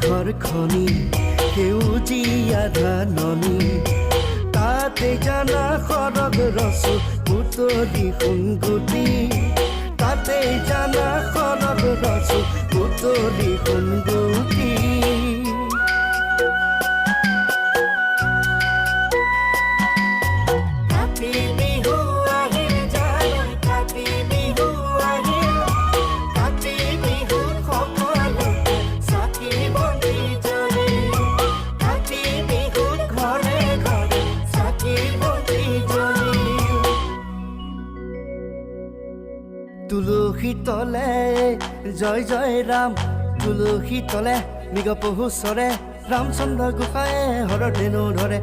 ঘৰখনি সেউজীয়া ধাননি তাতে জানা সৰগ ৰচো বুটলি সোণগুটি তাতে জানা সৰগ ৰচো বুটলি সোণগুটি তুলসী তলে জয় জয় ৰাম তুলসী তলে মৃগ পহু চৰে ৰামচন্দ্ৰ গোসাঁয়ে হৰধেনু ধৰে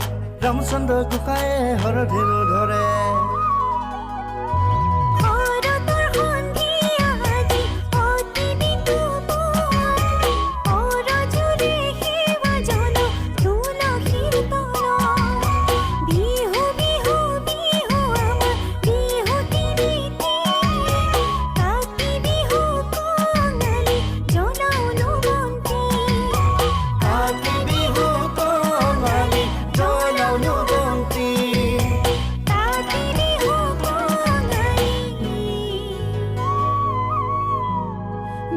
ৰামচন্দ্ৰ গোসাঁয়ে হৰধেনু ধৰে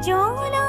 Jonah